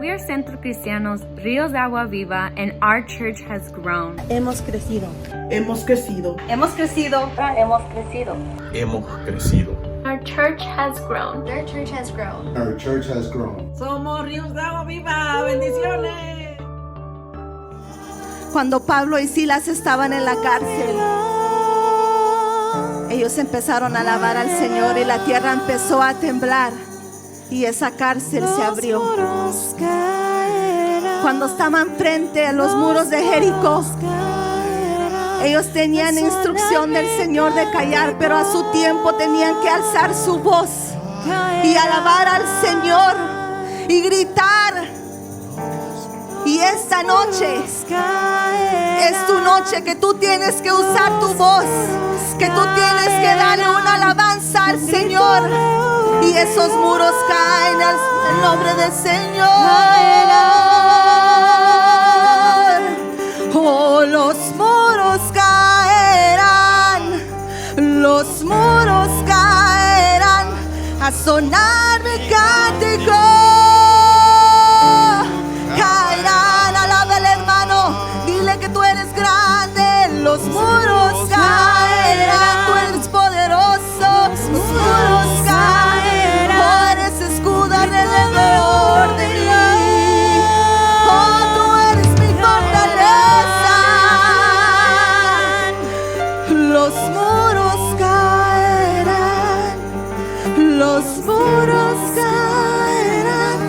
We are Centro Cristianos Ríos de Agua Viva, and our church has grown. Hemos crecido. Hemos crecido. Hemos crecido. Hemos crecido. Hemos crecido. Our church has grown. Their church has grown. Our church has grown. Somos Ríos de Agua Viva. Bendiciones. Cuando Pablo y Silas estaban en la cárcel, ellos empezaron a alabar al Señor y la tierra empezó a temblar y esa cárcel se abrió. Cuando estaban frente a los muros de Jericó, ellos tenían instrucción del Señor de callar, pero a su tiempo tenían que alzar su voz y alabar al Señor y gritar. Y esta noche es tu noche que tú tienes que usar tu voz, que tú tienes que darle una alabanza al Señor. Y esos muros caen en el nombre del Señor. Oh, los muros caerán, los muros caerán a sonar mi cántico. Caerán, alaba al hermano, dile que tú eres grande. Los muros caerán, tú eres poderoso. Los muros caerán, oh, eres escudo alrededor de mí. Oh, tú eres mi fortaleza. Los muros caerán, los muros caerán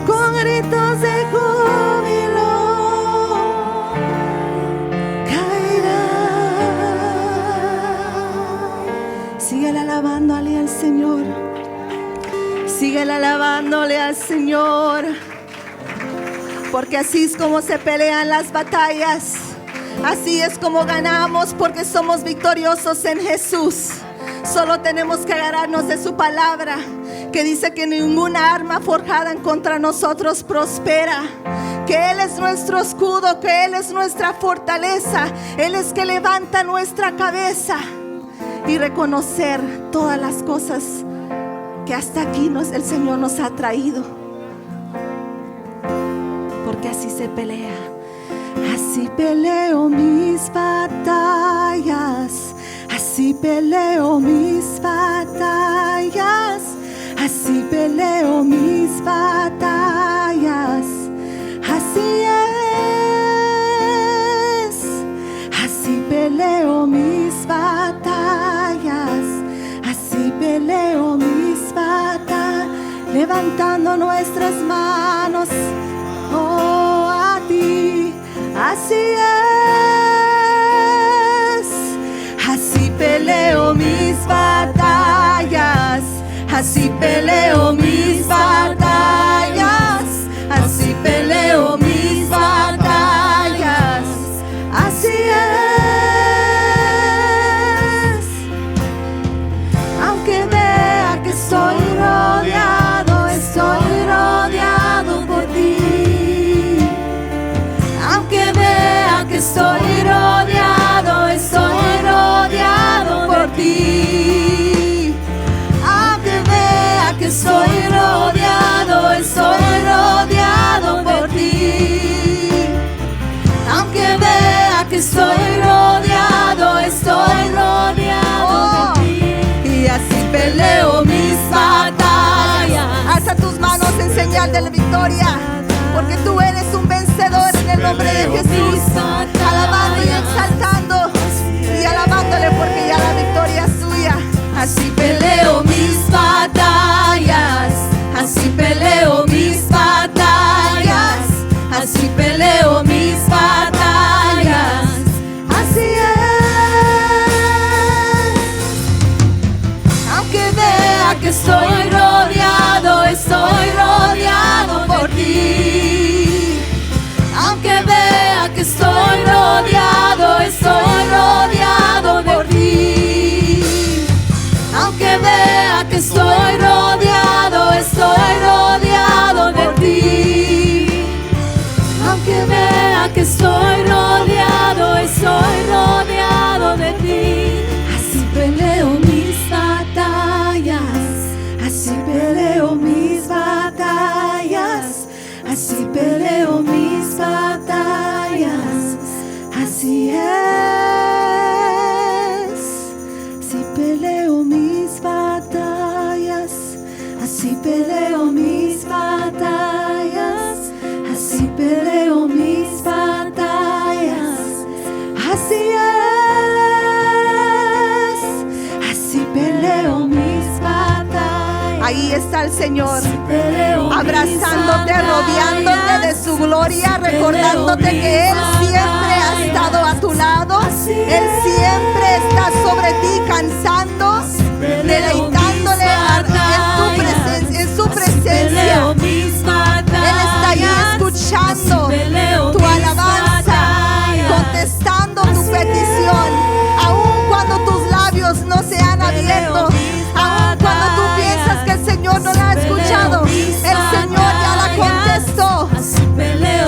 con gritos de júbilo. Caerán. Síguele alabándole al Señor. Síguele alabándole al Señor. Porque así es como se pelean las batallas. Así es como ganamos, porque somos victoriosos en Jesús. Solo tenemos que agarrarnos de su palabra, que dice que ninguna arma forjada en contra nosotros prospera. Que Él es nuestro escudo, que Él es nuestra fortaleza. Él es que levanta nuestra cabeza. Y reconocer todas las cosas que hasta aquí el Señor nos ha traído. Porque así se pelea. Así peleo mis batallas. Así peleo mis batallas. Así peleo mis batallas. Así es. Así peleo mis batallas. Así peleo mis batallas. Levantando nuestras manos, oh, a ti. Así es. Así peleo mis batallas. Así peleo mis batallas. Así peleo mis batallas. Así es. Aunque vea que estoy rodeado por ti. Aunque vea que estoy rodeado por ti. Aunque vea que estoy rodeado por ti. Aunque vea que estoy rodeado por ti. Y así peleo mis batallas. Alza tus manos en señal de la victoria, porque tú eres un vencedor en el nombre de Jesús. Alabando y exaltando y alabándole, porque ya la victoria es suya. Así peleo mis batallas. Así peleo mis batallas. Así peleo mis batallas. Así es. Aunque vea que estoy rodeado por ti. Aunque vea que estoy rodeado por ti. Aunque vea que estoy rodeado así peleo mis batallas, así es. Si peleo mis batallas, así peleo mis batallas, así peleo mis batallas, así es, así peleo mis batallas. Ahí está el Señor, abrazándote, rodeándote de su gloria, recordándote que Él siempre ha estado a tu lado. Él siempre está sobre ti, cansando, deleitándole en su presencia. Él está ahí escuchando tu alabanza, contestando tu petición, aun cuando tus labios no se han abierto, aun cuando tú piensas que el Señor no la ha escuchado. El Señor ya la contestó.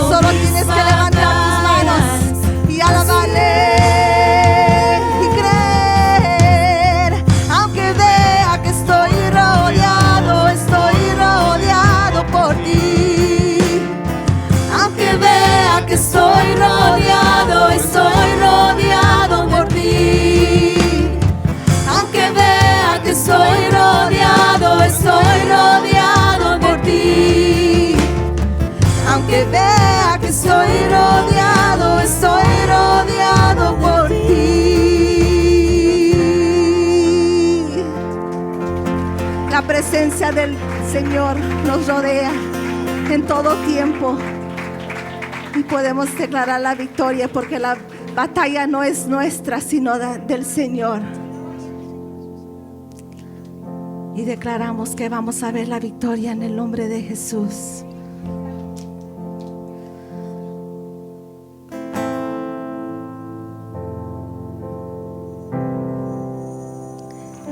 Solo tienes que levantar tus manos y alabarle y creer, aunque vea que estoy rodeado por ti. Aunque vea que estoy rodeado por ti. Aunque vea que estoy rodeado por ti. Aunque vea que estoy rodeado por ti. La presencia del Señor nos rodea en todo tiempo y podemos declarar la victoria, porque la batalla no es nuestra sino del Señor. Y declaramos que vamos a ver la victoria en el nombre de Jesús.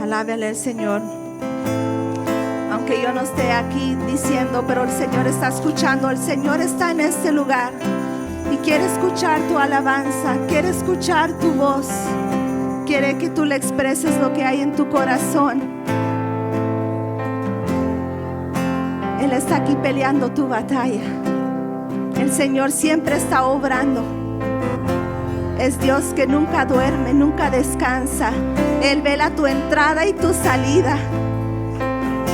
Alábale al Señor. Aunque yo no esté aquí diciendo, pero el Señor está escuchando. El Señor está en este lugar y quiere escuchar tu alabanza, quiere escuchar tu voz, quiere que tú le expreses lo que hay en tu corazón. Él está aquí peleando tu batalla. El Señor siempre está obrando. Es Dios que nunca duerme, nunca descansa. Él vela tu entrada y tu salida.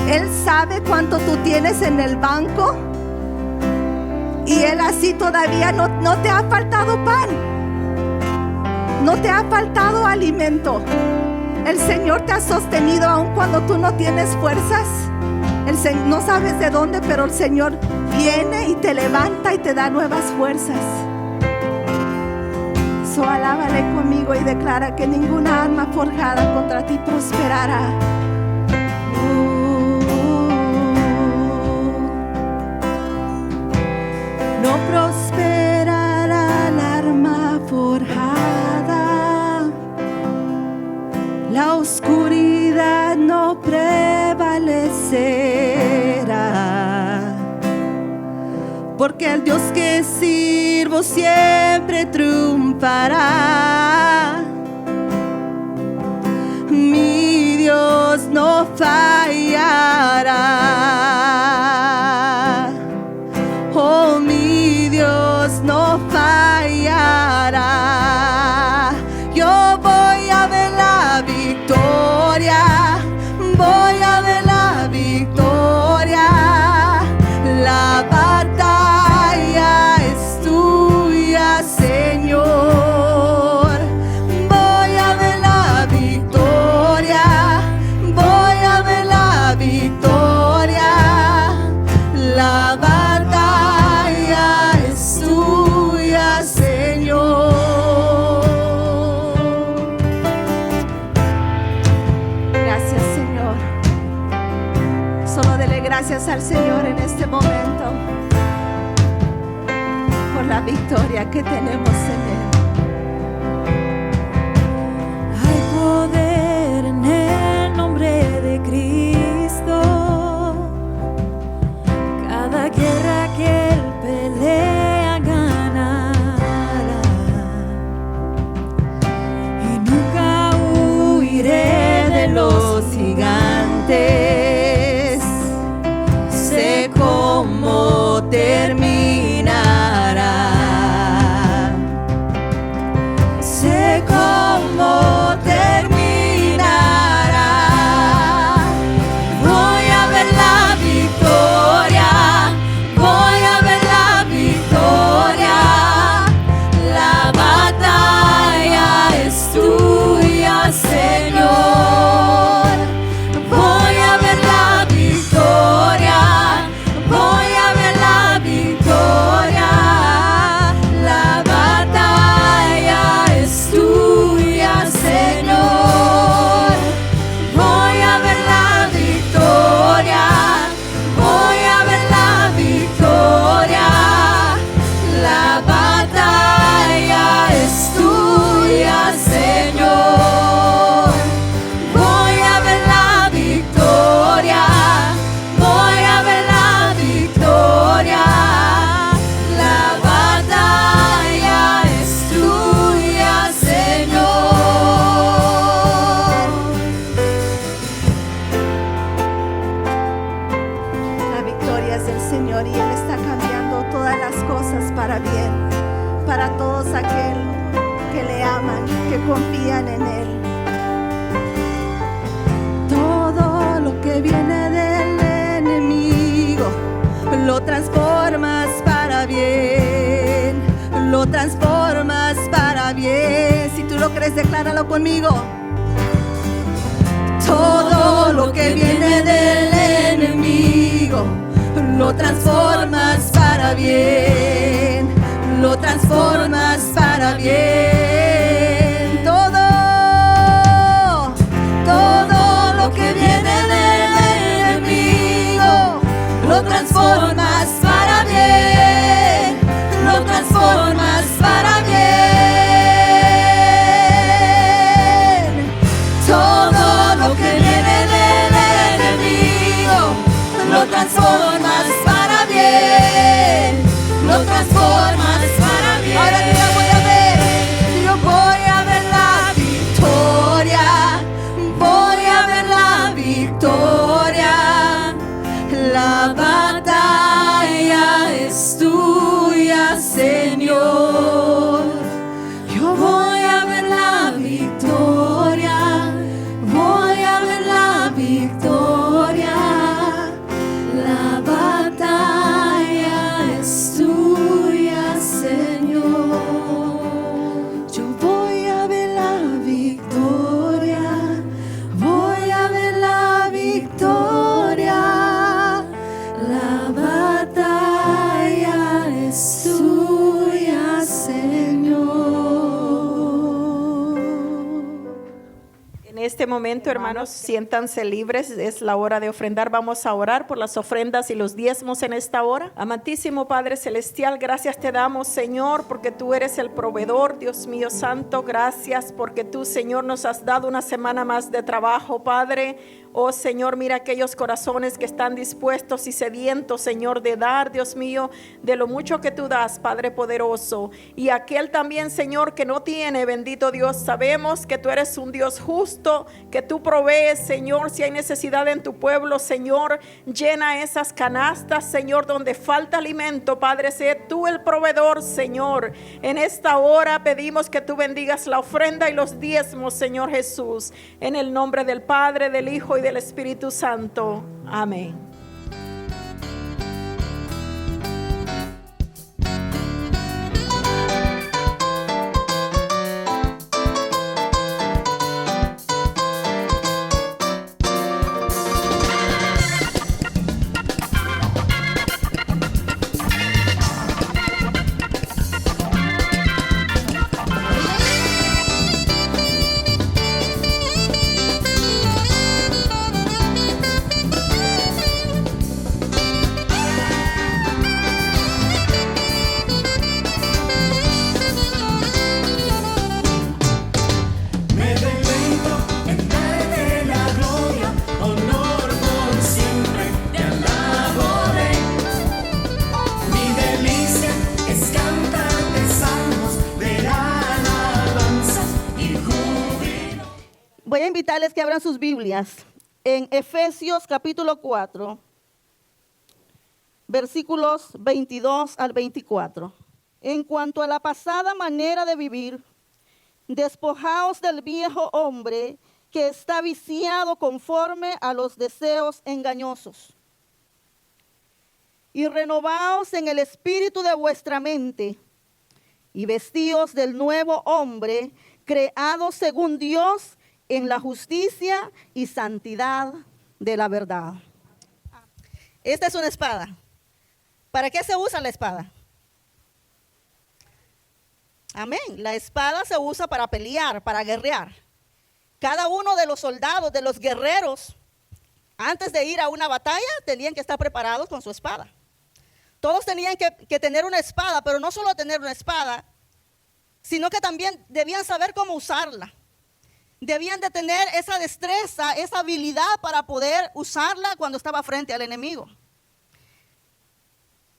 Él sabe cuánto tú tienes en el banco, y Él así todavía no te ha faltado pan, no te ha faltado alimento. El Señor te ha sostenido aun cuando tú no tienes fuerzas. No sabes de dónde, pero el Señor viene y te levanta y te da nuevas fuerzas. So, alábale conmigo y declara que ninguna arma forjada contra ti prosperará. No prosperará la arma forjada, la oscuridad no prevalecerá, porque el Dios que sirvo siempre triunfará. Mi Dios no fallará. Oh, mi Dios no fallará. Yo voy a ver la victoria, voy a ver la victoria. La batalla es tuya, Señor. Voy a ver la victoria, voy a ver la victoria. La batalla es tuya, Señor. Gracias, Señor. Solo dele gracias al Señor en este momento por la victoria que tenemos en Él. Hay poder en el nombre de Cristo. Cada guerra que Él pelea ganará. Y nunca huiré de los gigantes. Sé cómo terminar. Él está cambiando todas las cosas para bien, para todos aquellos que le aman, que confían en Él. Todo lo que viene del enemigo lo transformas para bien, lo transformas para bien. Si tú lo crees, decláralo conmigo. Todo lo que viene del enemigo lo transformas para bien, lo transformas para bien. Todo lo que viene del enemigo lo transformas para bien, lo transformas para bien. Todo lo que viene del enemigo lo transformas para bien, lo transformas para bien. Ahora te la voy a ver, yo voy a ver la victoria, voy a ver la victoria. La batalla es tuya, Señor. Yo voy a ver la victoria, voy a ver la victoria. La batalla es tuya, Señor. Yo voy a ver la victoria, voy a ver la victoria. La batalla es tuya, Señor. En este momento, hermanos, siéntanse libres. Es la hora de ofrendar. Vamos a orar por las ofrendas y los diezmos en esta hora. Amantísimo Padre Celestial, gracias te damos, Señor, porque tú eres el proveedor, Dios mío santo. Gracias porque tú, Señor, nos has dado una semana más de trabajo, Padre. Oh Señor, mira aquellos corazones que están dispuestos y sedientos, Señor, de dar, Dios mío, de lo mucho que tú das, Padre poderoso. Y aquel también, Señor, que no tiene, bendito Dios, sabemos que tú eres un Dios justo, que tú provees, Señor, si hay necesidad en tu pueblo, Señor, llena esas canastas, Señor, donde falta alimento, Padre, sé tú el proveedor, Señor. En esta hora pedimos que tú bendigas la ofrenda y los diezmos, Señor Jesús, en el nombre del Padre, del Hijo y del Espíritu Santo. Amén. Voy a invitarles que abran sus Biblias en Efesios capítulo 4, versículos 22 al 24. En cuanto a la pasada manera de vivir, despojaos del viejo hombre que está viciado conforme a los deseos engañosos. Y renovaos en el espíritu de vuestra mente, y vestíos del nuevo hombre, creado según Dios, en la justicia y santidad de la verdad. Esta es una espada. ¿Para qué se usa la espada? Amén. La espada se usa para pelear, para guerrear. Cada uno de los soldados, de los guerreros, antes de ir a una batalla, tenían que estar preparados con su espada. Todos tenían que tener una espada, pero no solo tener una espada, sino que también debían saber cómo usarla. Debían de tener esa destreza, esa habilidad para poder usarla cuando estaba frente al enemigo.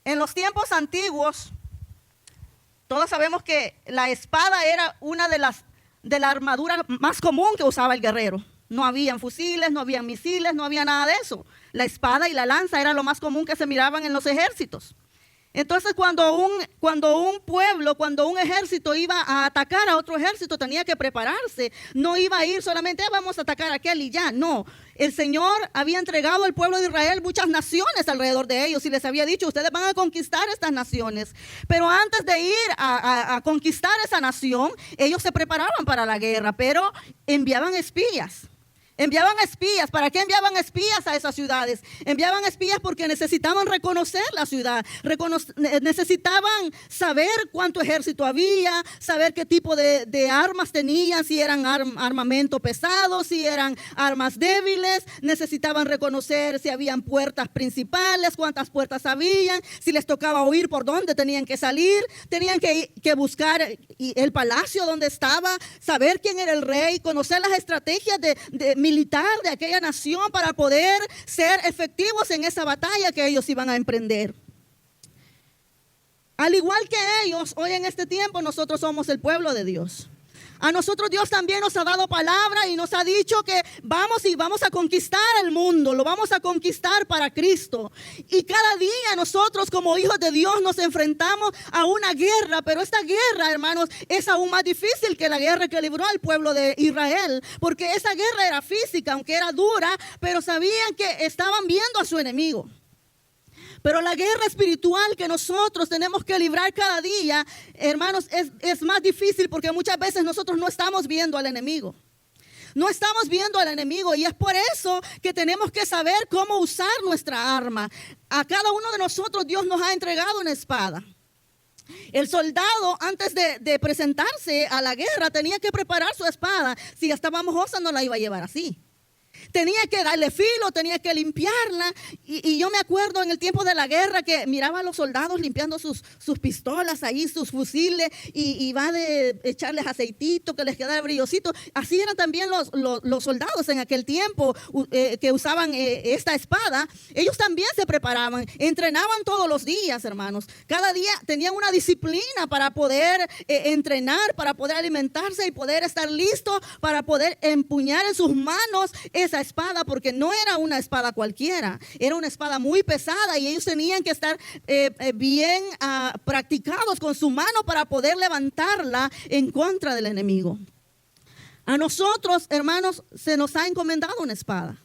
En los tiempos antiguos, todos sabemos que la espada era una de la armadura más común que usaba el guerrero. No habían fusiles, no habían misiles, no había nada de eso. La espada y la lanza era lo más común que se miraban en los ejércitos. Entonces cuando un ejército iba a atacar a otro ejército, tenía que prepararse. No iba a ir solamente, vamos a atacar a aquel y ya. No, el Señor había entregado al pueblo de Israel muchas naciones alrededor de ellos y les había dicho, ustedes van a conquistar estas naciones. Pero antes de ir a conquistar esa nación, ellos se preparaban para la guerra, pero enviaban espías. Enviaban espías. ¿Para qué enviaban espías a esas ciudades? Enviaban espías porque necesitaban reconocer la ciudad. Necesitaban saber cuánto ejército había, saber qué tipo de armas tenían, si eran armamento pesado, si eran armas débiles. Necesitaban reconocer si habían puertas principales, cuántas puertas habían, si les tocaba huir, por dónde tenían que salir. Tenían que buscar el palacio donde estaba, saber quién era el rey, conocer las estrategias militar de aquella nación para poder ser efectivos en esa batalla que ellos iban a emprender. Al igual que ellos, hoy en este tiempo nosotros somos el pueblo de Dios. A nosotros Dios también nos ha dado palabra y nos ha dicho que vamos a conquistar el mundo, lo vamos a conquistar para Cristo. Y cada día nosotros como hijos de Dios nos enfrentamos a una guerra, pero esta guerra, hermanos, es aún más difícil que la guerra que libró al pueblo de Israel, porque esa guerra era física, aunque era dura, pero sabían que estaban viendo a su enemigo. Pero la guerra espiritual que nosotros tenemos que librar cada día, hermanos, es más difícil porque muchas veces nosotros no estamos viendo al enemigo. No estamos viendo al enemigo y es por eso que tenemos que saber cómo usar nuestra arma. A cada uno de nosotros Dios nos ha entregado una espada. El soldado antes de presentarse a la guerra tenía que preparar su espada. Si ya estaba mojosa no la iba a llevar así. Tenía que darle filo, tenía que limpiarla. Y yo me acuerdo en el tiempo de la guerra que miraba a los soldados limpiando sus pistolas ahí, sus fusiles, y va de echarles aceitito, que les quedara brillosito. Así eran también los soldados en aquel tiempo que usaban esta espada. Ellos también se preparaban, entrenaban todos los días, hermanos. Cada día tenían una disciplina para poder entrenar, para poder alimentarse y poder estar listos para poder empuñar en sus manos esa espada, porque no era una espada cualquiera, era una espada muy pesada y ellos tenían que estar bien practicados con su mano para poder levantarla en contra del enemigo. A nosotros, hermanos, se nos ha encomendado una espada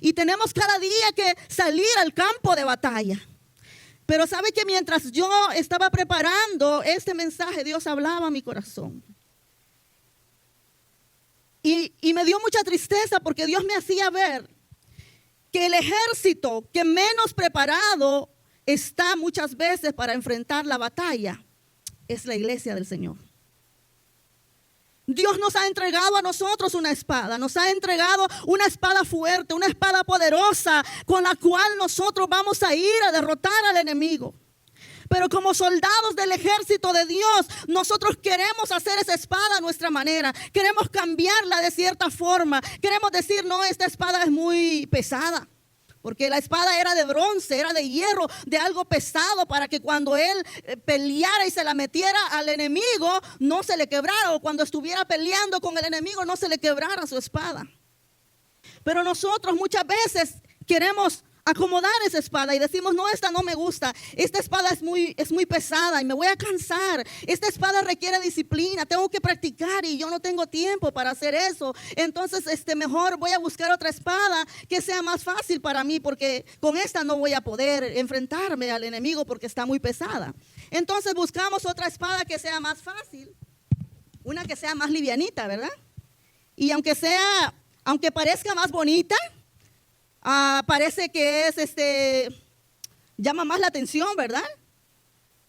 y tenemos cada día que salir al campo de batalla. Pero sabe que mientras yo estaba preparando este mensaje, Dios hablaba a mi corazón. Y me dio mucha tristeza porque Dios me hacía ver que el ejército que menos preparado está muchas veces para enfrentar la batalla es la iglesia del Señor. Dios nos ha entregado a nosotros una espada, nos ha entregado una espada fuerte, una espada poderosa con la cual nosotros vamos a ir a derrotar al enemigo. Pero como soldados del ejército de Dios, nosotros queremos hacer esa espada a nuestra manera. Queremos cambiarla de cierta forma. Queremos decir, no, esta espada es muy pesada. Porque la espada era de bronce, era de hierro, de algo pesado para que cuando él peleara y se la metiera al enemigo, no se le quebrara. O cuando estuviera peleando con el enemigo, no se le quebrara su espada. Pero nosotros muchas veces queremos acomodar esa espada y decimos, no, esta no me gusta, esta espada es muy pesada y me voy a cansar, esta espada requiere disciplina, tengo que practicar y yo no tengo tiempo para hacer eso, entonces mejor voy a buscar otra espada que sea más fácil para mí porque con esta no voy a poder enfrentarme al enemigo porque está muy pesada. Entonces buscamos otra espada que sea más fácil, una que sea más livianita, ¿verdad? Y aunque parezca más bonita, parece que llama más la atención, ¿verdad?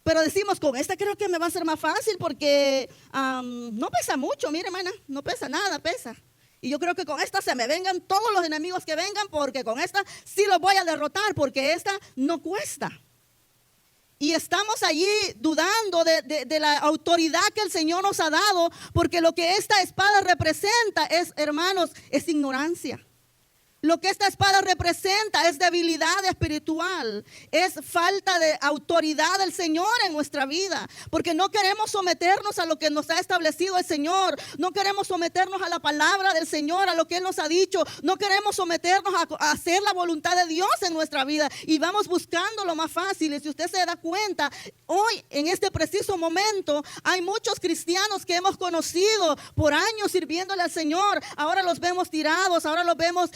Pero decimos, con esta creo que me va a ser más fácil porque no pesa mucho, mire hermana, no pesa nada, pesa. Y yo creo que con esta se me vengan todos los enemigos que vengan porque con esta sí los voy a derrotar porque esta no cuesta. Y estamos allí dudando de la autoridad que el Señor nos ha dado porque lo que esta espada representa es, hermanos, es ignorancia. Lo que esta espada representa es debilidad espiritual, es falta de autoridad del Señor en nuestra vida, porque no queremos someternos a lo que nos ha establecido el Señor, no queremos someternos a la palabra del Señor, a lo que Él nos ha dicho, no queremos someternos a hacer la voluntad de Dios en nuestra vida y vamos buscando lo más fácil. Y si usted se da cuenta, hoy en este preciso momento hay muchos cristianos que hemos conocido por años sirviéndole al Señor, ahora los vemos tirados, ahora los vemos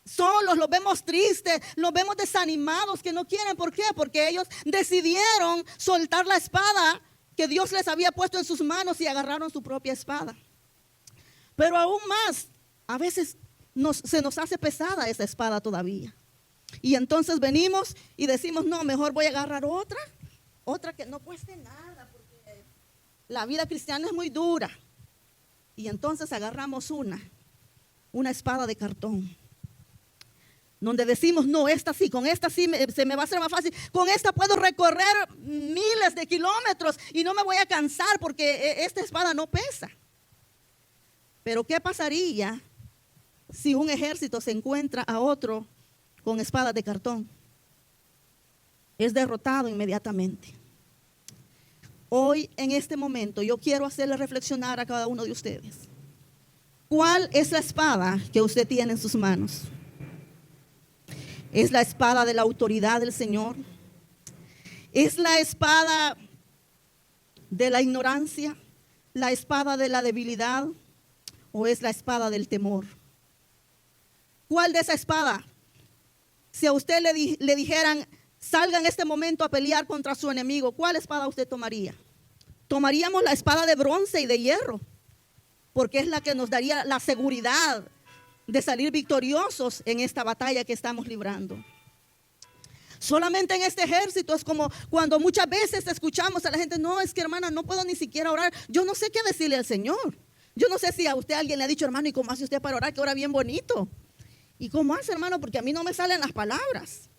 solos, los vemos tristes, los vemos desanimados, que no quieren. ¿Por qué? Porque ellos decidieron soltar la espada que Dios les había puesto en sus manos y agarraron su propia espada. Pero aún más, a veces se nos hace pesada esa espada todavía. Y entonces venimos y decimos, no, mejor voy a agarrar otra que no cueste nada, porque la vida cristiana es muy dura. Y entonces agarramos una espada de cartón, donde decimos, no, esta sí, con esta sí se me va a hacer más fácil, con esta puedo recorrer miles de kilómetros y no me voy a cansar porque esta espada no pesa. Pero ¿qué pasaría si un ejército se encuentra a otro con espadas de cartón? Es derrotado inmediatamente. Hoy, en este momento, yo quiero hacerle reflexionar a cada uno de ustedes. ¿Cuál es la espada que usted tiene en sus manos? ¿Es la espada de la autoridad del Señor? ¿Es la espada de la ignorancia? ¿La espada de la debilidad? ¿O es la espada del temor? ¿Cuál de esa espada? Si a usted le dijeran, salga en este momento a pelear contra su enemigo, ¿cuál espada usted tomaría? Tomaríamos la espada de bronce y de hierro, porque es la que nos daría la seguridad de salir victoriosos en esta batalla que estamos librando. Solamente en este ejército es como cuando muchas veces escuchamos a la gente, no, es que hermana, no puedo ni siquiera orar. Yo no sé qué decirle al Señor. Yo no sé si a usted alguien le ha dicho, hermano, ¿y cómo hace usted para orar? Que ora bien bonito. ¿Y cómo hace, hermano? Porque a mí no me salen las palabras.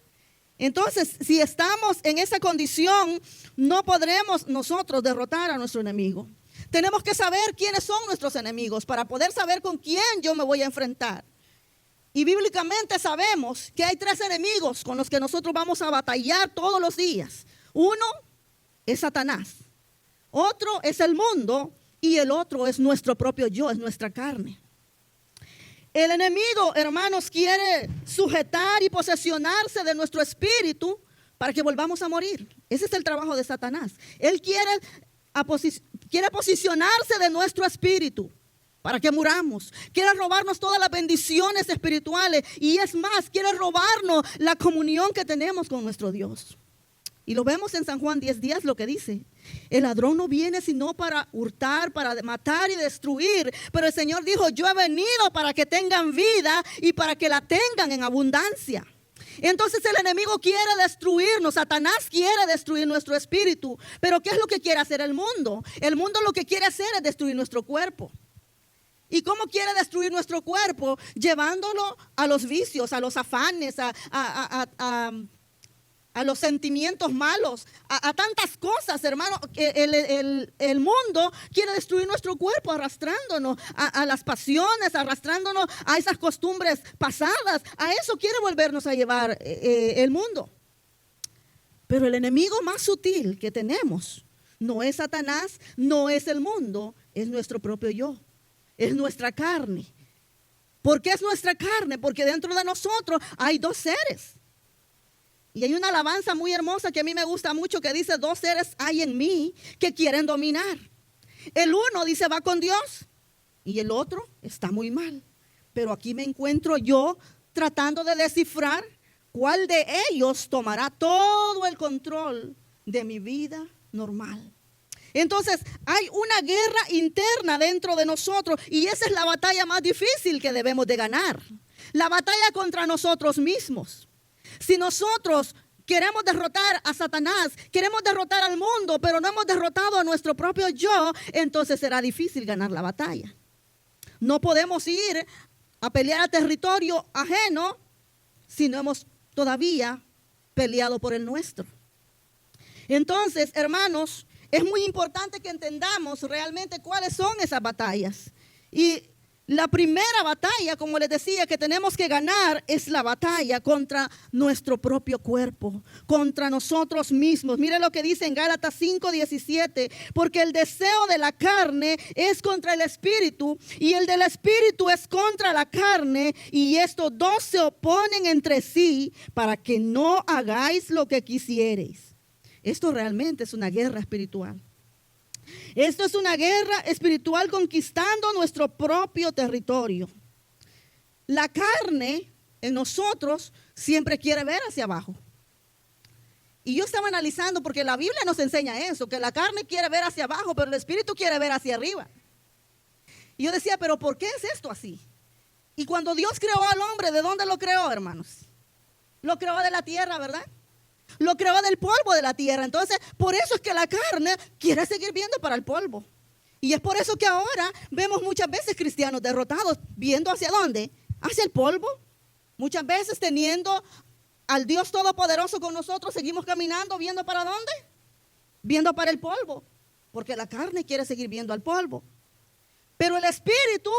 Entonces, si estamos en esa condición, no podremos nosotros derrotar a nuestro enemigo. Tenemos que saber quiénes son nuestros enemigos para poder saber con quién yo me voy a enfrentar. Y bíblicamente sabemos que hay 3 enemigos con los que nosotros vamos a batallar todos los días. Uno es Satanás, otro es el mundo y el otro es nuestro propio yo, es nuestra carne. El enemigo, hermanos, quiere sujetar y posesionarse de nuestro espíritu para que volvamos a morir. Ese es el trabajo de Satanás. Él quiere posicionarse de nuestro espíritu para que muramos. Quiere robarnos todas las bendiciones espirituales y es más, quiere robarnos la comunión que tenemos con nuestro Dios. Y lo vemos en San Juan 10:10 lo que dice. El ladrón no viene sino para hurtar, para matar y destruir. Pero el Señor dijo, yo he venido para que tengan vida y para que la tengan en abundancia. Entonces el enemigo quiere destruirnos, Satanás quiere destruir nuestro espíritu. Pero ¿qué es lo que quiere hacer el mundo? El mundo lo que quiere hacer es destruir nuestro cuerpo. ¿Y cómo quiere destruir nuestro cuerpo? Llevándolo a los vicios, a los afanes, a los sentimientos malos, a tantas cosas, hermano. El mundo quiere destruir nuestro cuerpo arrastrándonos a las pasiones, arrastrándonos a esas costumbres pasadas. A eso quiere volvernos a llevar el mundo. Pero el enemigo más sutil que tenemos no es Satanás, no es el mundo, es nuestro propio yo, es nuestra carne. ¿Por qué es nuestra carne? Porque dentro de nosotros hay 2 seres. Y hay una alabanza muy hermosa que a mí me gusta mucho que dice, 2 seres hay en mí que quieren dominar. El uno dice va con Dios y el otro está muy mal. Pero aquí me encuentro yo tratando de descifrar cuál de ellos tomará todo el control de mi vida normal. Entonces hay una guerra interna dentro de nosotros y esa es la batalla más difícil que debemos de ganar. La batalla contra nosotros mismos. Si nosotros queremos derrotar a Satanás, queremos derrotar al mundo, pero no hemos derrotado a nuestro propio yo, entonces será difícil ganar la batalla. No podemos ir a pelear a territorio ajeno si no hemos todavía peleado por el nuestro. Entonces, hermanos, es muy importante que entendamos realmente cuáles son esas batallas. Y La primera batalla, como les decía, que tenemos que ganar es la batalla contra nuestro propio cuerpo, contra nosotros mismos. Mire lo que dice en Gálatas 5:17, porque el deseo de la carne es contra el espíritu y el del espíritu es contra la carne, y estos dos se oponen entre sí para que no hagáis lo que quisiereis. Esto realmente es una guerra espiritual. Esto es una guerra espiritual conquistando nuestro propio territorio. La carne en nosotros siempre quiere ver hacia abajo. Y yo estaba analizando porque la Biblia nos enseña eso, que la carne quiere ver hacia abajo, pero el espíritu quiere ver hacia arriba. Y yo decía, pero ¿por qué es esto así? Y cuando Dios creó al hombre, ¿de dónde lo creó, hermanos? Lo creó de la tierra, ¿verdad? Lo creó del polvo de la tierra. Entonces, por eso es que la carne quiere seguir viendo para el polvo. Y es por eso que ahora vemos muchas veces cristianos derrotados, viendo hacia dónde, hacia el polvo. Muchas veces teniendo al Dios Todopoderoso con nosotros, seguimos caminando, viendo para dónde, viendo para el polvo, porque la carne quiere seguir viendo al polvo. Pero el espíritu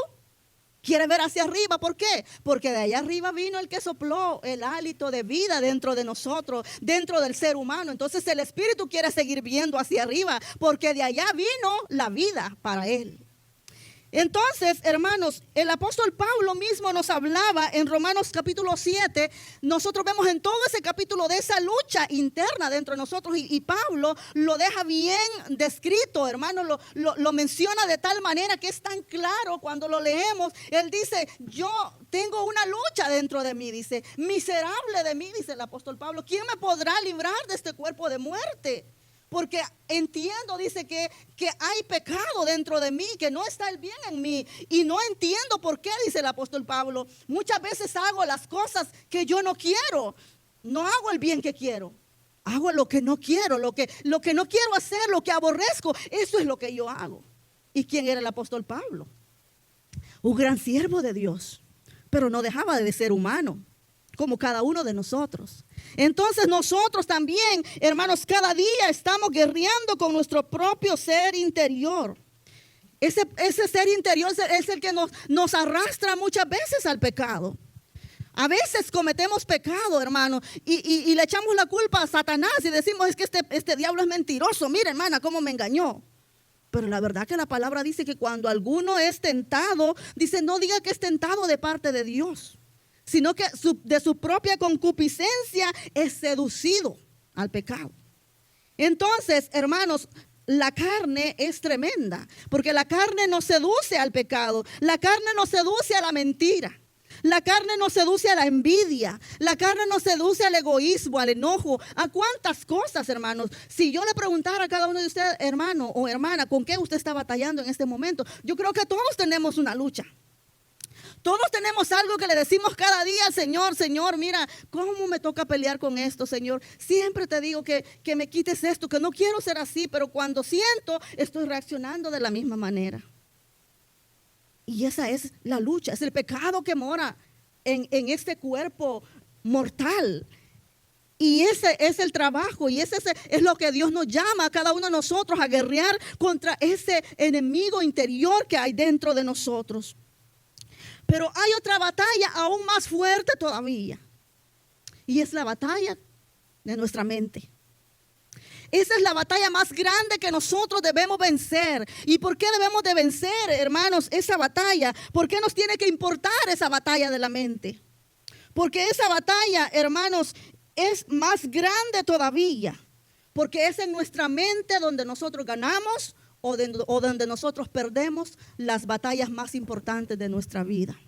quiere ver hacia arriba. ¿Por qué? Porque de allá arriba vino el que sopló el hálito de vida dentro de nosotros, dentro del ser humano. Entonces el espíritu quiere seguir viendo hacia arriba, porque de allá vino la vida para él. Entonces, hermanos, el apóstol Pablo mismo nos hablaba en Romanos capítulo 7. Nosotros vemos en todo ese capítulo de esa lucha interna dentro de nosotros, y Pablo lo deja bien descrito, hermanos, lo menciona de tal manera que es tan claro cuando lo leemos. Él dice, yo tengo una lucha dentro de mí, dice, miserable de mí, dice el apóstol Pablo, ¿quién me podrá librar de este cuerpo de muerte? Porque entiendo, dice, que hay pecado dentro de mí, que no está el bien en mí. Y no entiendo por qué, dice el apóstol Pablo. Muchas veces hago las cosas que yo no quiero. No hago el bien que quiero. Hago lo que no quiero, lo que no quiero hacer, lo que aborrezco. Eso es lo que yo hago. ¿Y quién era el apóstol Pablo? Un gran siervo de Dios, pero no dejaba de ser humano, como cada uno de nosotros. Entonces nosotros también, hermanos, cada día estamos guerreando con nuestro propio ser interior. Ese ser interior es el que nos arrastra muchas veces al pecado. A veces cometemos pecado, hermano, y le echamos la culpa a Satanás y decimos, es que este diablo es mentiroso. Mira, hermana, cómo me engañó. Pero la verdad que la palabra dice que cuando alguno es tentado, dice, no diga que es tentado de parte de Dios, sino que de su propia concupiscencia es seducido al pecado. Entonces, hermanos, la carne es tremenda, porque la carne nos seduce al pecado, la carne nos seduce a la mentira, la carne nos seduce a la envidia, la carne nos seduce al egoísmo, al enojo, a cuántas cosas, hermanos. Si yo le preguntara a cada uno de ustedes, hermano o hermana, ¿con qué usted está batallando en este momento? Yo creo que todos tenemos una lucha. Todos tenemos algo que le decimos cada día, Señor, Señor, mira, ¿cómo me toca pelear con esto, Señor? Siempre te digo que me quites esto, que no quiero ser así, pero cuando siento, estoy reaccionando de la misma manera. Y esa es la lucha, es el pecado que mora en este cuerpo mortal. Y ese es el trabajo, y ese es lo que Dios nos llama a cada uno de nosotros a guerrear contra ese enemigo interior que hay dentro de nosotros. Pero hay otra batalla aún más fuerte todavía, y es la batalla de nuestra mente. Esa es la batalla más grande que nosotros debemos vencer. ¿Y por qué debemos de vencer, hermanos, esa batalla? ¿Por qué nos tiene que importar esa batalla de la mente? Porque esa batalla, hermanos, es más grande todavía, porque es en nuestra mente donde nosotros ganamos o donde nosotros perdemos las batallas más importantes de nuestra vida.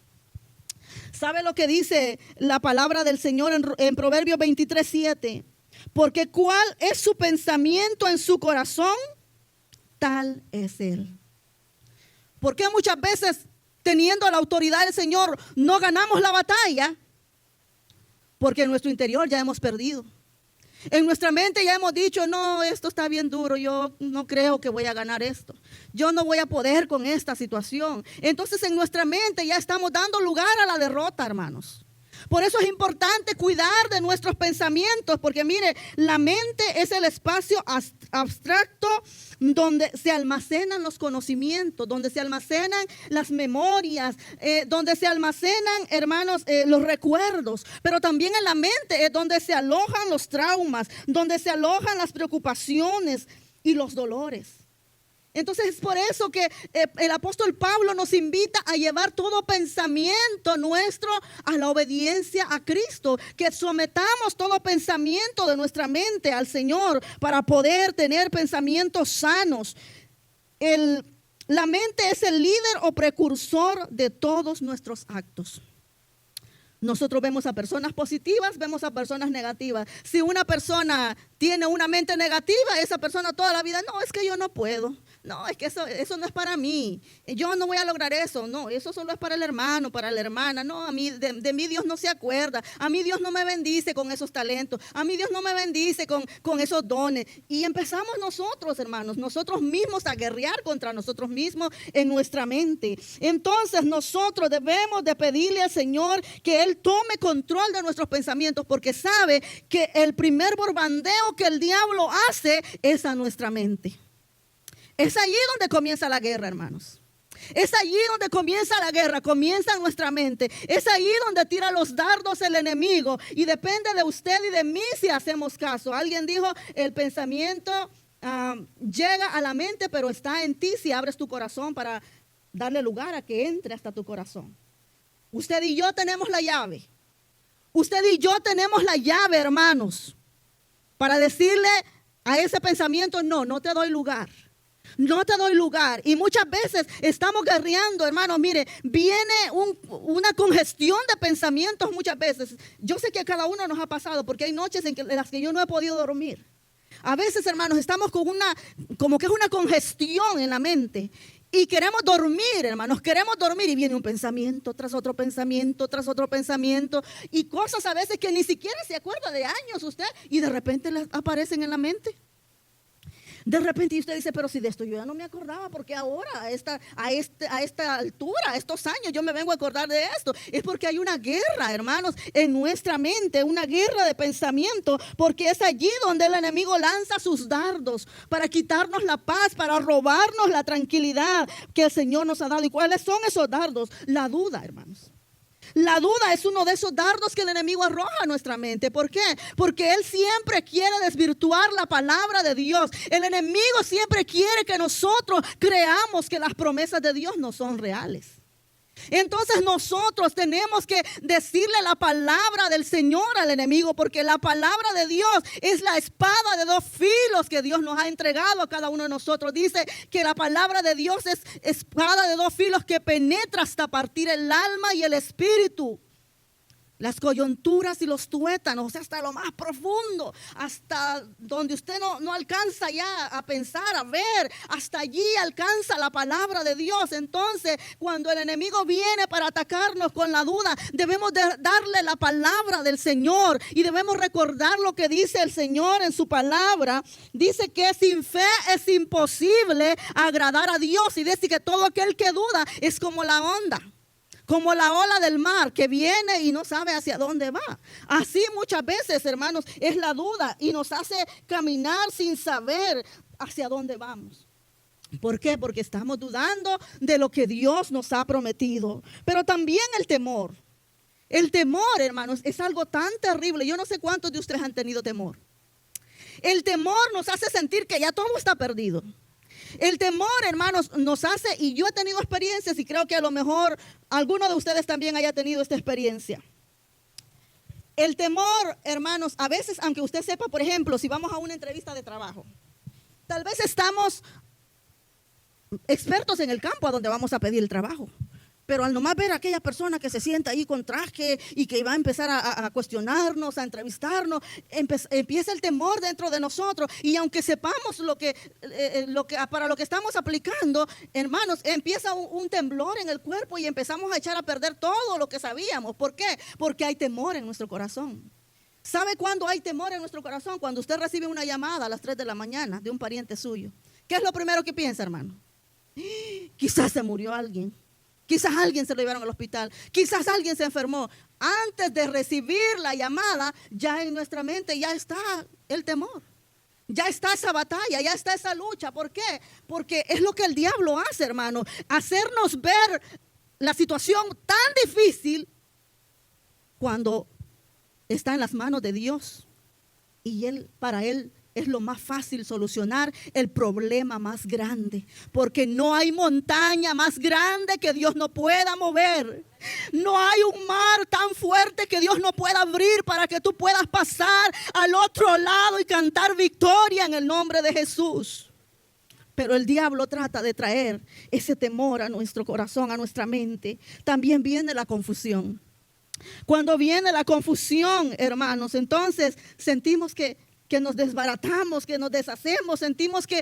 ¿Sabe lo que dice la palabra del Señor en Proverbios 23:7? Porque cuál es su pensamiento en su corazón, tal es él. ¿Por qué muchas veces, teniendo la autoridad del Señor, no ganamos la batalla? Porque en nuestro interior ya hemos perdido. En nuestra mente ya hemos dicho, no, esto está bien duro, yo no creo que voy a ganar esto. Yo no voy a poder con esta situación. Entonces en nuestra mente ya estamos dando lugar a la derrota, hermanos. Por eso es importante cuidar de nuestros pensamientos, porque mire, la mente es el espacio abstracto donde se almacenan los conocimientos, donde se almacenan las memorias, donde se almacenan, hermanos, los recuerdos. Pero también en la mente es donde se alojan los traumas, donde se alojan las preocupaciones y los dolores. Entonces es por eso que el apóstol Pablo nos invita a llevar todo pensamiento nuestro a la obediencia a Cristo, que sometamos todo pensamiento de nuestra mente al Señor para poder tener pensamientos sanos. La mente es el líder o precursor de todos nuestros actos. Nosotros vemos a personas positivas, vemos a personas negativas. Si una persona tiene una mente negativa, esa persona toda la vida, no, es que yo no puedo. No, es que eso no es para mí. Yo no voy a lograr eso. No, eso solo es para el hermano, para la hermana. No, a mí, de mí Dios no se acuerda. A mí Dios no me bendice con esos talentos. A mí Dios no me bendice con esos dones. Y empezamos nosotros, hermanos, nosotros mismos a guerrear contra nosotros mismos en nuestra mente. Entonces nosotros debemos de pedirle al Señor que Él tome control de nuestros pensamientos, porque sabe que el primer bombardeo que el diablo hace es a nuestra mente. Es allí donde comienza la guerra, hermanos. Es allí donde comienza la guerra, comienza en nuestra mente. Es allí donde tira los dardos el enemigo. Y depende de usted y de mí si hacemos caso. Alguien dijo, el pensamiento llega a la mente, pero está en ti si abres tu corazón para darle lugar a que entre hasta tu corazón. Usted y yo tenemos la llave. Usted y yo tenemos la llave, hermanos, para decirle a ese pensamiento, no te doy lugar. No te doy lugar. Y muchas veces estamos guerreando, hermanos. Mire, viene una congestión de pensamientos muchas veces. Yo sé que a cada uno nos ha pasado, porque hay noches en las que yo no he podido dormir. A veces, hermanos, estamos con como que es una congestión en la mente. Y queremos dormir, hermanos, queremos dormir. Y viene un pensamiento tras otro pensamiento, tras otro pensamiento. Y cosas a veces que ni siquiera se acuerda de años usted. Y de repente les aparecen en la mente. De repente usted dice, pero si de esto yo ya no me acordaba, porque ahora a esta altura, a estos años, yo me vengo a acordar de esto. Es porque hay una guerra, hermanos, en nuestra mente, una guerra de pensamiento, porque es allí donde el enemigo lanza sus dardos para quitarnos la paz, para robarnos la tranquilidad que el Señor nos ha dado. ¿Y cuáles son esos dardos? La duda, hermanos. La duda es uno de esos dardos que el enemigo arroja a nuestra mente. ¿Por qué? Porque él siempre quiere desvirtuar la palabra de Dios. El enemigo siempre quiere que nosotros creamos que las promesas de Dios no son reales. Entonces nosotros tenemos que decirle la palabra del Señor al enemigo, porque la palabra de Dios es la espada de dos filos que Dios nos ha entregado a cada uno de nosotros. Dice que la palabra de Dios es espada de dos filos que penetra hasta partir el alma y el espíritu, las coyunturas y los tuétanos, o sea, hasta lo más profundo, hasta donde usted no alcanza ya a pensar, a ver, hasta allí alcanza la palabra de Dios. Entonces, cuando el enemigo viene para atacarnos con la duda, debemos de darle la palabra del Señor y debemos recordar lo que dice el Señor en su palabra. Dice que sin fe es imposible agradar a Dios, y dice que todo aquel que duda es como la onda, como la ola del mar que viene y no sabe hacia dónde va. Así muchas veces, hermanos, es la duda y nos hace caminar sin saber hacia dónde vamos. ¿Por qué? Porque estamos dudando de lo que Dios nos ha prometido. Pero también el temor. El temor, hermanos, es algo tan terrible. Yo no sé cuántos de ustedes han tenido temor. El temor nos hace sentir que ya todo está perdido. El temor, hermanos, nos hace, y yo he tenido experiencias y creo que a lo mejor alguno de ustedes también haya tenido esta experiencia. El temor, hermanos, a veces, aunque usted sepa, por ejemplo, si vamos a una entrevista de trabajo, tal vez estamos expertos en el campo a donde vamos a pedir el trabajo. Pero al nomás ver a aquella persona que se sienta ahí con traje y que va a empezar a cuestionarnos, a entrevistarnos, empieza el temor dentro de nosotros. Y aunque sepamos para lo que estamos aplicando, hermanos, empieza un temblor en el cuerpo y empezamos a echar a perder todo lo que sabíamos. ¿Por qué? Porque hay temor en nuestro corazón. ¿Sabe cuándo hay temor en nuestro corazón? Cuando usted recibe una llamada a las 3 de la mañana de un pariente suyo. ¿Qué es lo primero que piensa, hermano? Quizás se murió alguien. Quizás alguien se lo llevaron al hospital. Quizás alguien se enfermó. Antes de recibir la llamada, ya en nuestra mente ya está el temor. Ya está esa batalla, ya está esa lucha. ¿Por qué? Porque es lo que el diablo hace, hermano. Hacernos ver la situación tan difícil cuando está en las manos de Dios. Y para él es lo más fácil solucionar el problema más grande, porque no hay montaña más grande que Dios no pueda mover. No hay un mar tan fuerte que Dios no pueda abrir para que tú puedas pasar al otro lado y cantar victoria en el nombre de Jesús. Pero el diablo trata de traer ese temor a nuestro corazón, a nuestra mente. También viene la confusión. Cuando viene la confusión, hermanos, entonces sentimos que nos desbaratamos, que nos deshacemos, sentimos que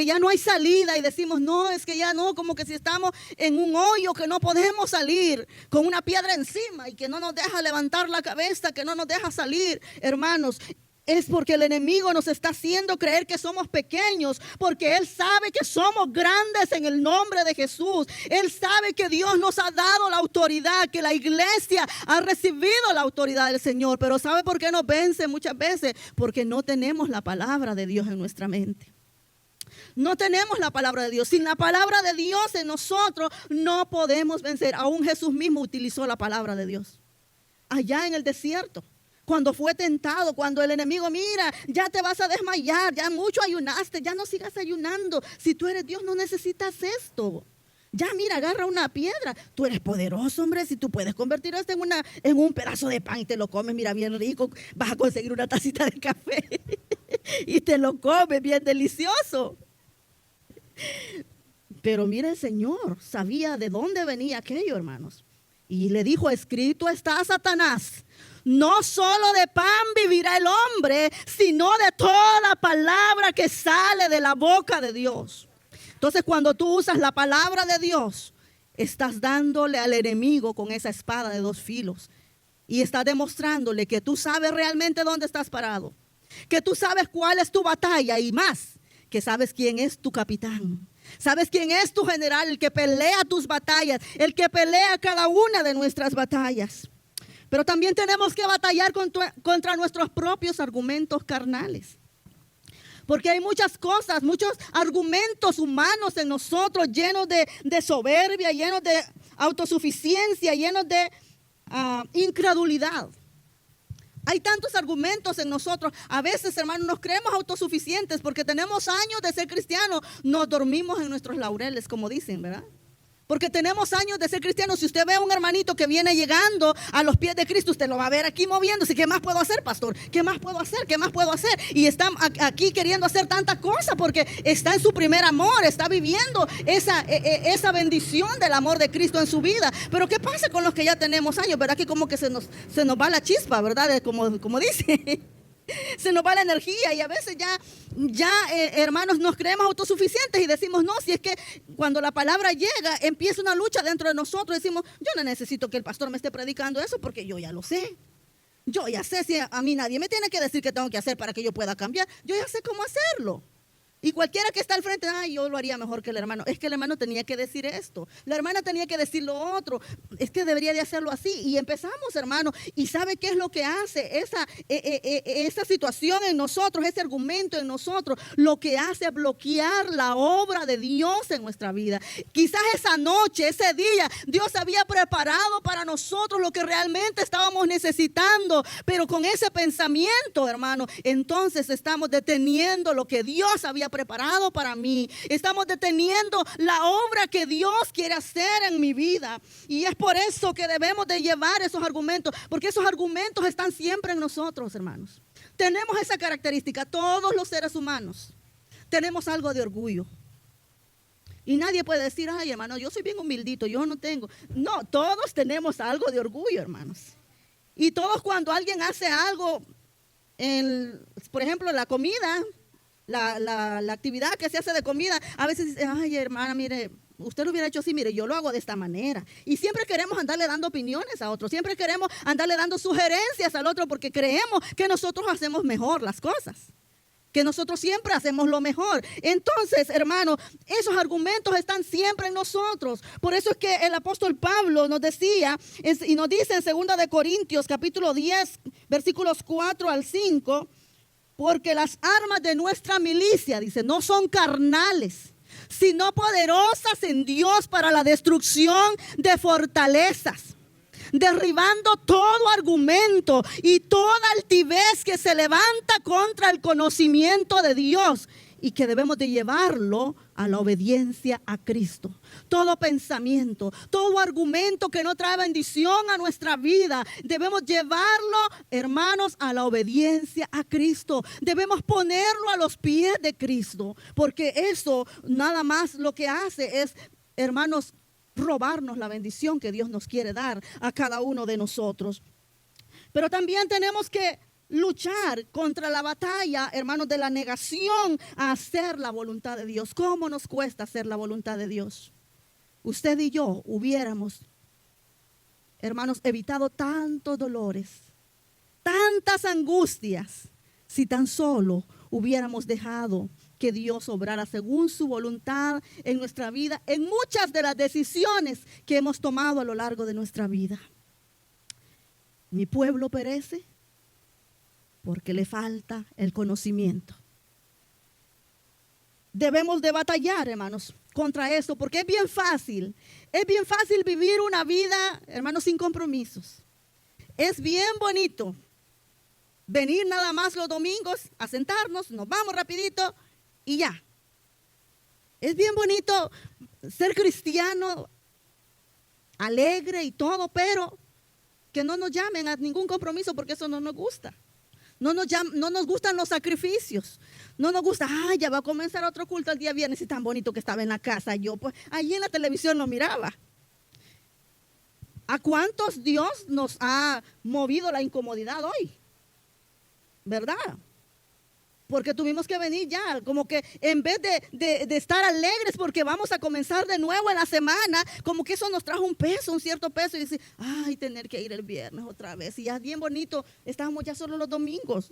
ya no hay salida y decimos, no, es que ya no, como que si estamos en un hoyo que no podemos salir, con una piedra encima y que no nos deja levantar la cabeza, que no nos deja salir, hermanos. Es porque el enemigo nos está haciendo creer que somos pequeños, porque él sabe que somos grandes en el nombre de Jesús. Él sabe que Dios nos ha dado la autoridad, que la iglesia ha recibido la autoridad del Señor. Pero ¿sabe por qué nos vence muchas veces? Porque no tenemos la palabra de Dios en nuestra mente. No tenemos la palabra de Dios. Sin la palabra de Dios en nosotros no podemos vencer. Aún Jesús mismo utilizó la palabra de Dios allá en el desierto. Cuando fue tentado, cuando el enemigo, mira, ya te vas a desmayar, ya mucho ayunaste, ya no sigas ayunando. Si tú eres Dios no necesitas esto. Ya mira, agarra una piedra. Tú eres poderoso, hombre, si tú puedes convertir esto en un pedazo de pan y te lo comes, mira, bien rico. Vas a conseguir una tacita de café y te lo comes bien delicioso. Pero mira, el Señor sabía de dónde venía aquello, hermanos. Y le dijo, escrito está, Satanás, no solo de pan vivirá el hombre, sino de toda palabra que sale de la boca de Dios. Entonces, cuando tú usas la palabra de Dios, estás dándole al enemigo con esa espada de dos filos. Y estás demostrándole que tú sabes realmente dónde estás parado. Que tú sabes cuál es tu batalla y más, que sabes quién es tu capitán. ¿Sabes quién es tu general? El que pelea tus batallas, el que pelea cada una de nuestras batallas. Pero también tenemos que batallar contra nuestros propios argumentos carnales. Porque hay muchas cosas, muchos argumentos humanos en nosotros llenos de soberbia, llenos de autosuficiencia, llenos de incredulidad. Hay tantos argumentos en nosotros. A veces, hermanos, nos creemos autosuficientes porque tenemos años de ser cristianos. Nos dormimos en nuestros laureles, como dicen, ¿verdad? Porque tenemos años de ser cristianos. Si usted ve a un hermanito que viene llegando a los pies de Cristo, usted lo va a ver aquí moviéndose. ¿Qué más puedo hacer, pastor? ¿Qué más puedo hacer? ¿Qué más puedo hacer? Y está aquí queriendo hacer tantas cosas porque está en su primer amor, está viviendo esa bendición del amor de Cristo en su vida. Pero ¿qué pasa con los que ya tenemos años? ¿Verdad que como que se nos va la chispa, ¿verdad? Como dice. Se nos va la energía y a veces hermanos, nos creemos autosuficientes y decimos, no, si es que cuando la palabra llega, empieza una lucha dentro de nosotros, decimos, yo no necesito que el pastor me esté predicando eso porque yo ya lo sé. Yo ya sé, si a mí nadie me tiene que decir qué tengo que hacer para que yo pueda cambiar. Yo ya sé cómo hacerlo. Y cualquiera que está al frente, yo lo haría mejor que el hermano. Es que el hermano tenía que decir esto. La hermana tenía que decir lo otro. Es que debería de hacerlo así. Y empezamos, hermano. ¿Y sabe qué es lo que hace? Esa situación en nosotros, ese argumento en nosotros, lo que hace es bloquear la obra de Dios en nuestra vida. Quizás esa noche, ese día, Dios había preparado para nosotros lo que realmente estábamos necesitando. Pero con ese pensamiento, hermano, entonces estamos deteniendo lo que Dios había preparado para mí. Estamos deteniendo la obra que Dios quiere hacer en mi vida. Y es por eso que debemos de llevar esos argumentos, porque esos argumentos están siempre en nosotros, hermanos. Tenemos esa característica, todos los seres humanos tenemos algo de orgullo. Y nadie puede decir, ay, hermano, yo soy bien humildito, yo no tengo. No, todos tenemos algo de orgullo, hermanos. Y todos, cuando alguien hace algo, por ejemplo, la comida, la actividad que se hace de comida, a veces dice, ay, hermana, mire, usted lo hubiera hecho así, mire, yo lo hago de esta manera. Y siempre queremos andarle dando opiniones a otros, siempre queremos andarle dando sugerencias al otro porque creemos que nosotros hacemos mejor las cosas. que nosotros siempre hacemos lo mejor. Entonces, hermanos, esos argumentos están siempre en nosotros. Por eso es que el apóstol Pablo nos decía, y nos dice en 2 de Corintios, capítulo 10, versículos 4 al 5, porque las armas de nuestra milicia, dice, no son carnales, sino poderosas en Dios para la destrucción de fortalezas, derribando todo argumento y toda altivez que se levanta contra el conocimiento de Dios, y que debemos de llevarlo a la obediencia a Cristo. Todo pensamiento, todo argumento que no trae bendición a nuestra vida, debemos llevarlo, hermanos, a la obediencia a Cristo. Debemos ponerlo a los pies de Cristo, porque eso nada más lo que hace es, hermanos, robarnos la bendición que Dios nos quiere dar a cada uno de nosotros. Pero también tenemos que luchar contra la batalla, hermanos, de la negación a hacer la voluntad de Dios. ¿Cómo nos cuesta hacer la voluntad de Dios? Usted y yo hubiéramos, hermanos, evitado tantos dolores, tantas angustias, si tan solo hubiéramos dejado que Dios obrara según su voluntad en nuestra vida, en muchas de las decisiones que hemos tomado a lo largo de nuestra vida. Mi pueblo perece porque le falta el conocimiento. Debemos de batallar, hermanos, contra esto, porque es bien fácil vivir una vida, hermanos, sin compromisos. Es bien bonito venir nada más los domingos a sentarnos, nos vamos rapidito y ya. Es bien bonito ser cristiano, alegre y todo, pero que no nos llamen a ningún compromiso, porque eso no nos gusta. No nos gustan los sacrificios. No nos gusta, ya va a comenzar otro culto el día viernes y tan bonito que estaba en la casa. Yo pues allí en la televisión lo miraba. ¿A cuántos Dios nos ha movido la incomodidad hoy? ¿Verdad? Porque tuvimos que venir ya, como que en vez de estar alegres porque vamos a comenzar de nuevo en la semana, como que eso nos trajo un cierto peso, y decir, tener que ir el viernes otra vez. Y ya es bien bonito, estábamos ya solo los domingos.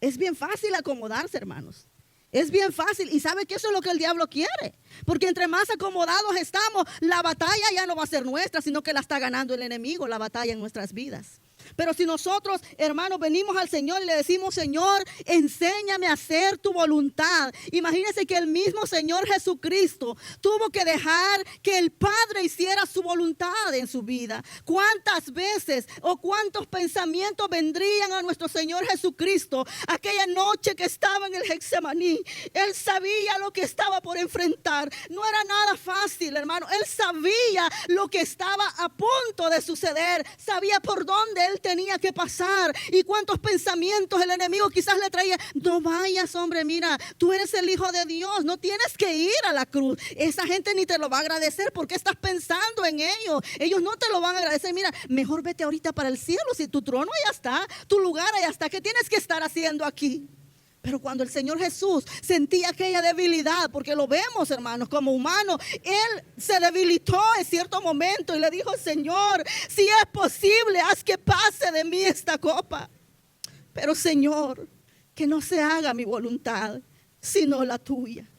Es bien fácil acomodarse, hermanos. Es bien fácil, y sabe que eso es lo que el diablo quiere, porque entre más acomodados estamos, la batalla ya no va a ser nuestra, sino que la está ganando el enemigo, la batalla en nuestras vidas. Pero si nosotros, hermanos, venimos al Señor y le decimos, Señor, enséñame a hacer tu voluntad. Imagínense que el mismo Señor Jesucristo tuvo que dejar que el Padre hiciera su voluntad en su vida. ¿Cuántas veces o cuántos pensamientos vendrían a nuestro Señor Jesucristo aquella noche que estaba en el Getsemaní? Él sabía lo que estaba por enfrentar. No era nada fácil, hermano. Él sabía lo que estaba a punto de suceder. Sabía por dónde él tenía que pasar y cuántos pensamientos el enemigo quizás le traía. No vayas, hombre, mira, tú eres el Hijo de Dios, no tienes que ir a la cruz. Esa gente ni te lo va a agradecer porque estás pensando en ellos. Ellos no te lo van a agradecer. Mira, mejor vete ahorita para el cielo, si tu trono allá está, tu lugar allá está. ¿Qué tienes que estar haciendo aquí? Pero cuando el Señor Jesús sentía aquella debilidad, porque lo vemos, hermanos, como humano, Él se debilitó en cierto momento y le dijo, Señor, si es posible, haz que pase de mí esta copa. Pero Señor, que no se haga mi voluntad, sino la tuya.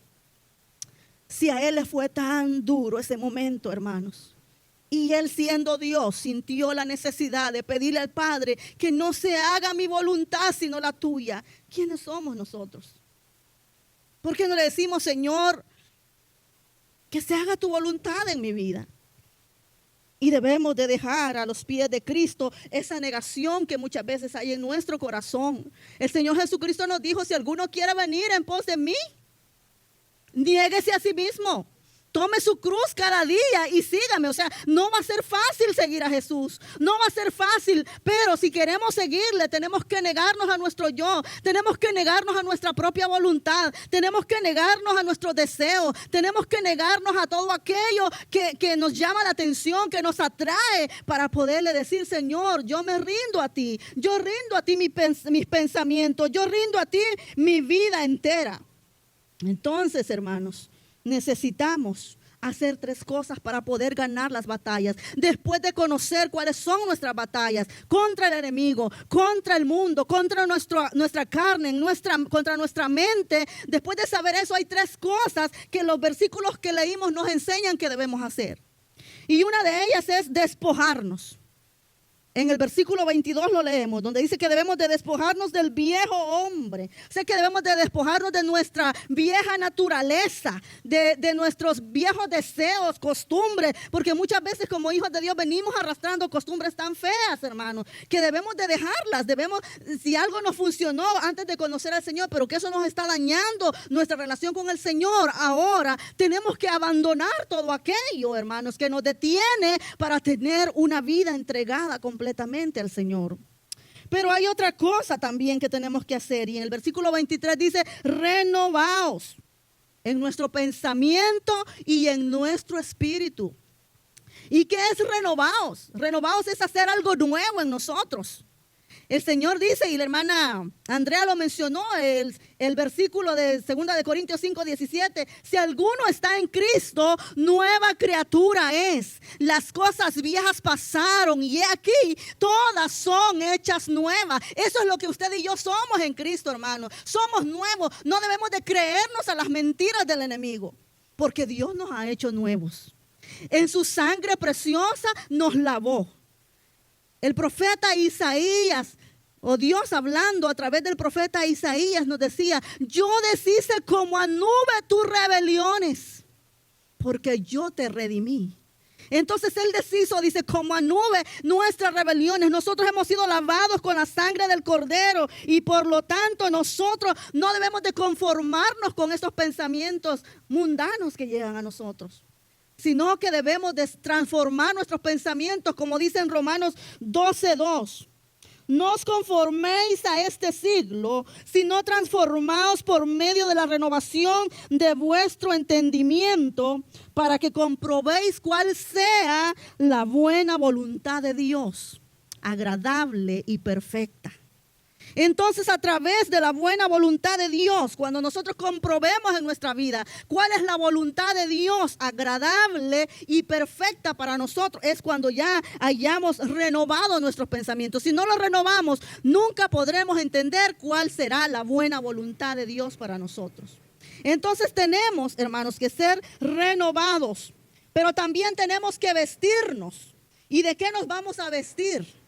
Si a Él le fue tan duro ese momento, hermanos, y Él siendo Dios sintió la necesidad de pedirle al Padre que no se haga mi voluntad sino la tuya. ¿Quiénes somos nosotros? ¿Por qué no le decimos, Señor, que se haga tu voluntad en mi vida? Y debemos de dejar a los pies de Cristo esa negación que muchas veces hay en nuestro corazón. El Señor Jesucristo nos dijo, si alguno quiere venir en pos de mí, niéguese a sí mismo. Tome su cruz cada día y sígame. O sea, no va a ser fácil seguir a Jesús. No va a ser fácil. Pero si queremos seguirle, tenemos que negarnos a nuestro yo. Tenemos que negarnos a nuestra propia voluntad. Tenemos que negarnos a nuestros deseos. Tenemos que negarnos a todo aquello que nos llama la atención, que nos atrae, para poderle decir, Señor, yo me rindo a ti. Yo rindo a ti mis pensamientos. Yo rindo a ti mi vida entera. Entonces, hermanos, necesitamos hacer 3 cosas para poder ganar las batallas. Después de conocer cuáles son nuestras batallas contra el enemigo, contra el mundo, contra nuestra carne, contra nuestra mente, después de saber eso, hay 3 cosas que los versículos que leímos nos enseñan que debemos hacer. Y una de ellas es despojarnos. En el versículo 22 lo leemos, donde dice que debemos de despojarnos del viejo hombre. O sea, que debemos de despojarnos de nuestra vieja naturaleza, de nuestros viejos deseos, costumbres, porque muchas veces como hijos de Dios venimos arrastrando costumbres tan feas, hermanos, que debemos de dejarlas. Si algo no funcionó antes de conocer al Señor, pero que eso nos está dañando nuestra relación con el Señor, ahora tenemos que abandonar todo aquello, hermanos, que nos detiene para tener una vida entregada completamente al Señor. Pero hay otra cosa también que tenemos que hacer, y en el versículo 23 dice: renovaos en nuestro pensamiento y en nuestro espíritu. ¿Y qué es renovaos? Renovaos es hacer algo nuevo en nosotros. El Señor dice, y la hermana Andrea lo mencionó, el versículo de 2 de Corintios 5:17, si alguno está en Cristo, nueva criatura es. Las cosas viejas pasaron y he aquí, todas son hechas nuevas. Eso es lo que usted y yo somos en Cristo, hermano. Somos nuevos. No debemos de creernos a las mentiras del enemigo, porque Dios nos ha hecho nuevos. En su sangre preciosa nos lavó. El profeta Isaías, o Dios hablando a través del profeta Isaías, nos decía: yo deshice como a nube tus rebeliones, porque yo te redimí. Entonces Él deshizo, dice, como a nube nuestras rebeliones. Nosotros hemos sido lavados con la sangre del Cordero, y por lo tanto nosotros no debemos de conformarnos con esos pensamientos mundanos que llegan a nosotros, sino que debemos de transformar nuestros pensamientos, como dice en Romanos 12:2. No os conforméis a este siglo, sino transformaos por medio de la renovación de vuestro entendimiento, para que comprobéis cuál sea la buena voluntad de Dios, agradable y perfecta. Entonces, a través de la buena voluntad de Dios, cuando nosotros comprobemos en nuestra vida cuál es la voluntad de Dios agradable y perfecta para nosotros, es cuando ya hayamos renovado nuestros pensamientos. Si no los renovamos, nunca podremos entender cuál será la buena voluntad de Dios para nosotros. Entonces tenemos, hermanos, que ser renovados, pero también tenemos que vestirnos. ¿Y de qué nos vamos a vestir?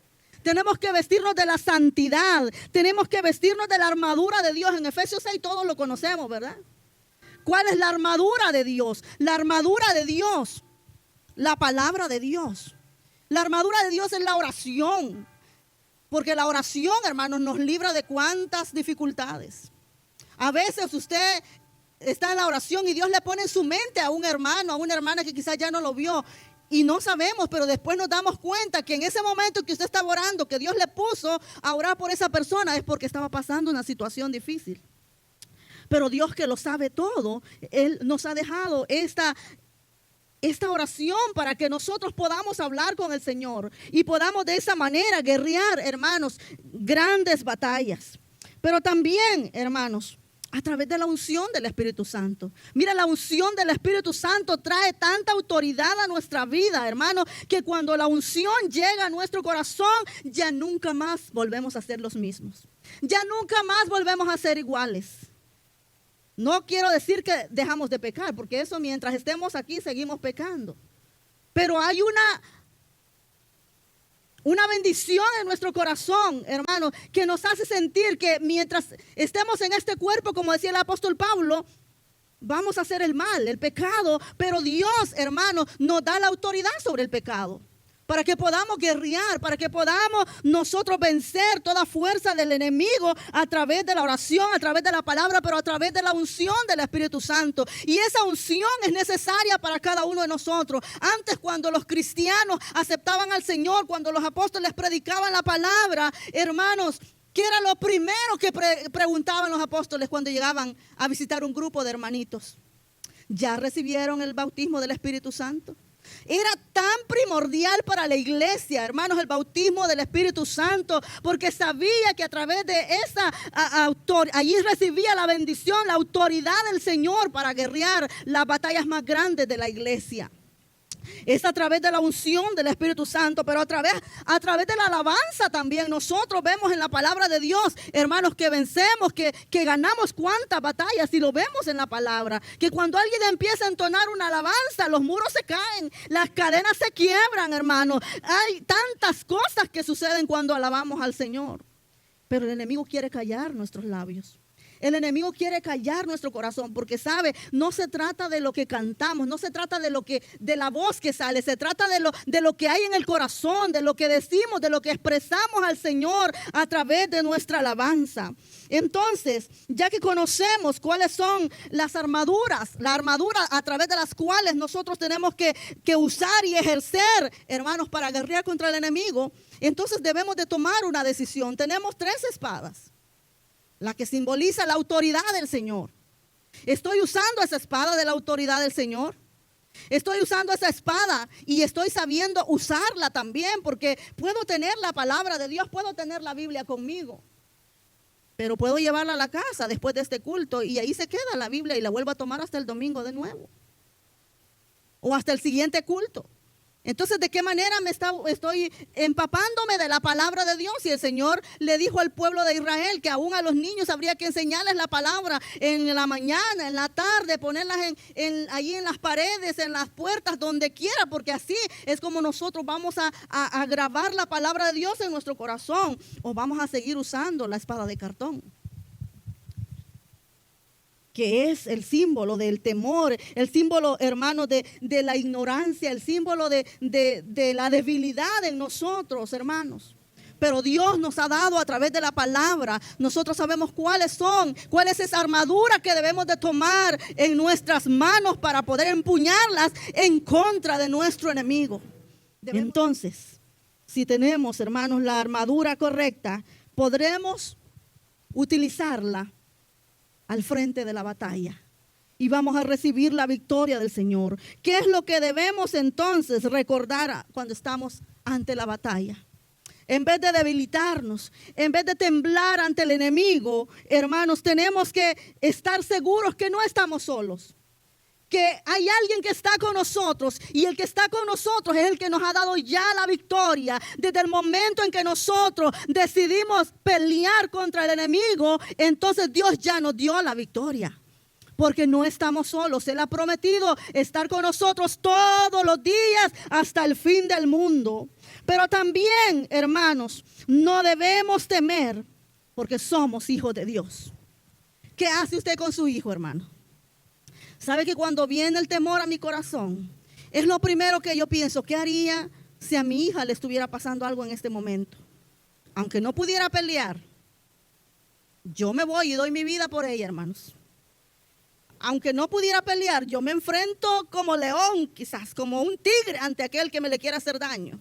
Tenemos que vestirnos de la santidad. Tenemos que vestirnos de la armadura de Dios. En Efesios 6 todos lo conocemos, ¿verdad? ¿Cuál es la armadura de Dios? La armadura de Dios, la palabra de Dios. La armadura de Dios es la oración. Porque la oración, hermanos, nos libra de cuántas dificultades. A veces usted está en la oración y Dios le pone en su mente a un hermano, a una hermana que quizás ya no lo vio, y no sabemos, pero después nos damos cuenta que en ese momento que usted estaba orando, que Dios le puso a orar por esa persona, es porque estaba pasando una situación difícil. Pero Dios, que lo sabe todo, Él nos ha dejado esta oración para que nosotros podamos hablar con el Señor y podamos de esa manera guerrear, hermanos, grandes batallas. Pero también, hermanos, a través de la unción del Espíritu Santo. Mira, la unción del Espíritu Santo trae tanta autoridad a nuestra vida, hermano, que cuando la unción llega a nuestro corazón, ya nunca más volvemos a ser los mismos. Ya nunca más volvemos a ser iguales. No quiero decir que dejamos de pecar, porque eso mientras estemos aquí seguimos pecando. Pero hay una bendición en nuestro corazón, hermano, que nos hace sentir que mientras estemos en este cuerpo, como decía el apóstol Pablo, vamos a hacer el mal, el pecado, pero Dios, hermano, nos da la autoridad sobre el pecado, para que podamos guerrear, para que podamos nosotros vencer toda fuerza del enemigo a través de la oración, a través de la palabra, pero a través de la unción del Espíritu Santo. Y esa unción es necesaria para cada uno de nosotros. Antes, cuando los cristianos aceptaban al Señor, cuando los apóstoles predicaban la palabra, hermanos, ¿qué era lo primero que preguntaban los apóstoles cuando llegaban a visitar un grupo de hermanitos? ¿Ya recibieron el bautismo del Espíritu Santo? Era tan primordial para la iglesia, hermanos, el bautismo del Espíritu Santo, porque sabía que a través de esa allí recibía la bendición, la autoridad del Señor para guerrear las batallas más grandes de la iglesia. Es a través de la unción del Espíritu Santo, pero a través de la alabanza también. Nosotros vemos en la palabra de Dios, hermanos, que vencemos, que ganamos cuántas batallas, y lo vemos en la palabra. Que cuando alguien empieza a entonar una alabanza, los muros se caen, las cadenas se quiebran, hermanos. Hay tantas cosas que suceden cuando alabamos al Señor. Pero el enemigo quiere callar nuestros labios. El enemigo quiere callar nuestro corazón porque sabe, no se trata de lo que cantamos, no se trata de la voz que sale, se trata de lo que hay en el corazón, de lo que decimos, de lo que expresamos al Señor a través de nuestra alabanza. Entonces, ya que conocemos cuáles son las armaduras, la armadura a través de las cuales nosotros tenemos que usar y ejercer, hermanos, para guerrear contra el enemigo, entonces debemos de tomar una decisión. Tenemos 3 espadas. La que simboliza la autoridad del Señor. Estoy usando esa espada de la autoridad del Señor. Estoy usando esa espada y estoy sabiendo usarla también, porque puedo tener la palabra de Dios, puedo tener la Biblia conmigo. Pero puedo llevarla a la casa después de este culto y ahí se queda la Biblia y la vuelvo a tomar hasta el domingo de nuevo. O hasta el siguiente culto. Entonces, ¿de qué manera estoy empapándome de la palabra de Dios? Y el Señor le dijo al pueblo de Israel que aún a los niños habría que enseñarles la palabra en la mañana, en la tarde, ponerlas allí en las paredes, en las puertas, donde quiera, porque así es como nosotros vamos a grabar la palabra de Dios en nuestro corazón, o vamos a seguir usando la espada de cartón, que es el símbolo del temor, el símbolo, hermano, de la ignorancia, el símbolo de la debilidad en nosotros, hermanos. Pero Dios nos ha dado a través de la palabra, nosotros sabemos cuál es esa armadura que debemos de tomar en nuestras manos para poder empuñarlas en contra de nuestro enemigo. Entonces, si tenemos, hermanos, la armadura correcta, podremos utilizarla al frente de la batalla y vamos a recibir la victoria del Señor. ¿Qué es lo que debemos entonces recordar cuando estamos ante la batalla? En vez de debilitarnos, en vez de temblar ante el enemigo, hermanos, tenemos que estar seguros que no estamos solos, que hay alguien que está con nosotros, y el que está con nosotros es el que nos ha dado ya la victoria. Desde el momento en que nosotros decidimos pelear contra el enemigo, entonces Dios ya nos dio la victoria, porque no estamos solos. Él ha prometido estar con nosotros todos los días hasta el fin del mundo. Pero también, hermanos, no debemos temer, porque somos hijos de Dios. ¿Qué hace usted con su hijo, hermano? ¿Sabe que cuando viene el temor a mi corazón, es lo primero que yo pienso? ¿Qué haría si a mi hija le estuviera pasando algo en este momento? Aunque no pudiera pelear, yo me voy y doy mi vida por ella, hermanos. Aunque no pudiera pelear, yo me enfrento como león, quizás como un tigre ante aquel que me le quiera hacer daño.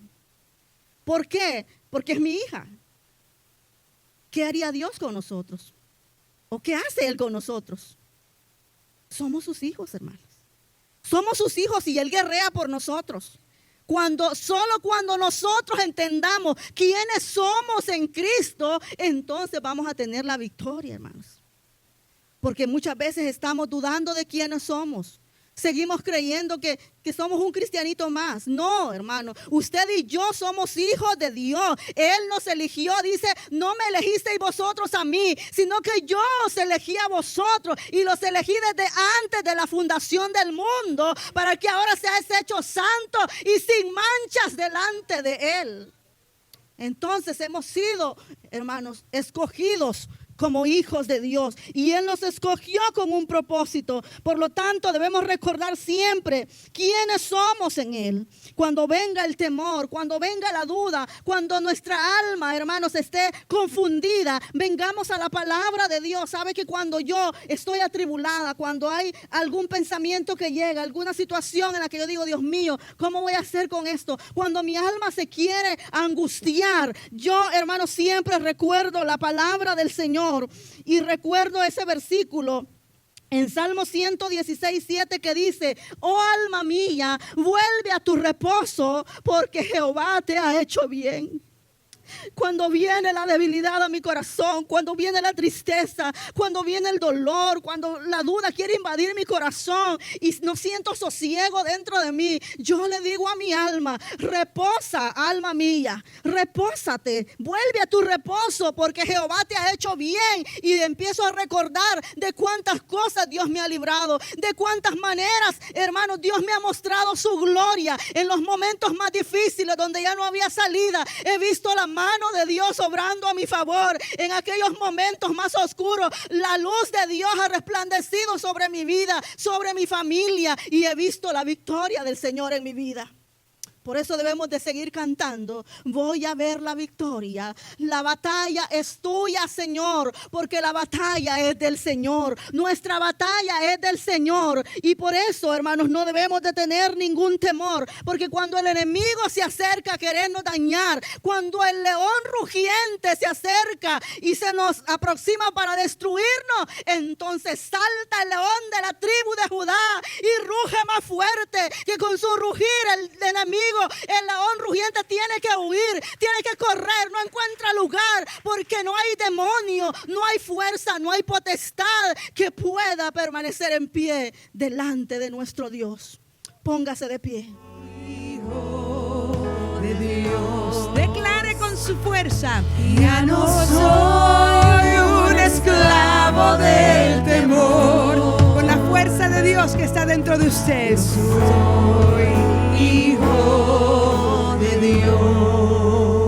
¿Por qué? Porque es mi hija. ¿Qué haría Dios con nosotros? ¿O qué hace Él con nosotros? Somos sus hijos, hermanos. Somos sus hijos y Él guerrea por nosotros. Solo cuando nosotros entendamos quiénes somos en Cristo, entonces vamos a tener la victoria, hermanos. Porque muchas veces estamos dudando de quiénes somos. Seguimos creyendo que somos un cristianito más. No, hermano, usted y yo somos hijos de Dios. Él nos eligió, dice, no me elegisteis vosotros a mí, sino que yo os elegí a vosotros y los elegí desde antes de la fundación del mundo, para que ahora seáis hechos santos y sin manchas delante de Él. Entonces hemos sido, hermanos, escogidos como hijos de Dios, y Él nos escogió con un propósito. Por lo tanto, debemos recordar siempre quiénes somos en Él. Cuando venga el temor, cuando venga la duda, cuando nuestra alma, hermanos, esté confundida, vengamos a la palabra de Dios. Sabe que cuando yo estoy atribulada, cuando hay algún pensamiento que llega, alguna situación en la que yo digo, Dios mío, ¿cómo voy a hacer con esto? Cuando mi alma se quiere angustiar, yo, hermanos, siempre recuerdo la palabra del Señor. Y recuerdo ese versículo En Salmo 116:7 que dice: oh alma mía, vuelve a tu reposo, porque Jehová te ha hecho bien. Cuando viene la debilidad a mi corazón, cuando viene la tristeza, cuando viene el dolor, cuando la duda quiere invadir mi corazón y no siento sosiego dentro de mí, yo le digo a mi alma: reposa, alma mía, repósate, vuelve a tu reposo, porque Jehová te ha hecho bien. Y empiezo a recordar de cuántas cosas Dios me ha librado, de cuántas maneras, hermanos, Dios me ha mostrado su gloria en los momentos más difíciles donde ya no había salida. He visto la mano de Dios obrando a mi favor. En aquellos momentos más oscuros, la luz de Dios ha resplandecido sobre mi vida, sobre mi familia, y he visto la victoria del Señor en mi vida. Por eso debemos de seguir cantando: voy a ver la victoria. La batalla es tuya, Señor, porque la batalla es del Señor. Nuestra batalla es del Señor. Y por eso, hermanos, no debemos de tener ningún temor, porque cuando el enemigo se acerca a querernos dañar, cuando el león rugiente se acerca y se nos aproxima para destruirnos, entonces salta el león de la tribu de Judá y ruge más fuerte, que con su rugir el enemigo, el león rugiente, tiene que huir, tiene que correr, no encuentra lugar, porque no hay demonio, no hay fuerza, no hay potestad que pueda permanecer en pie delante de nuestro Dios. Póngase de pie. Hijo de Dios, Declare con su fuerza: ya no soy un esclavo del temor. con la fuerza de Dios que está dentro de usted. Soy hijo de Dios.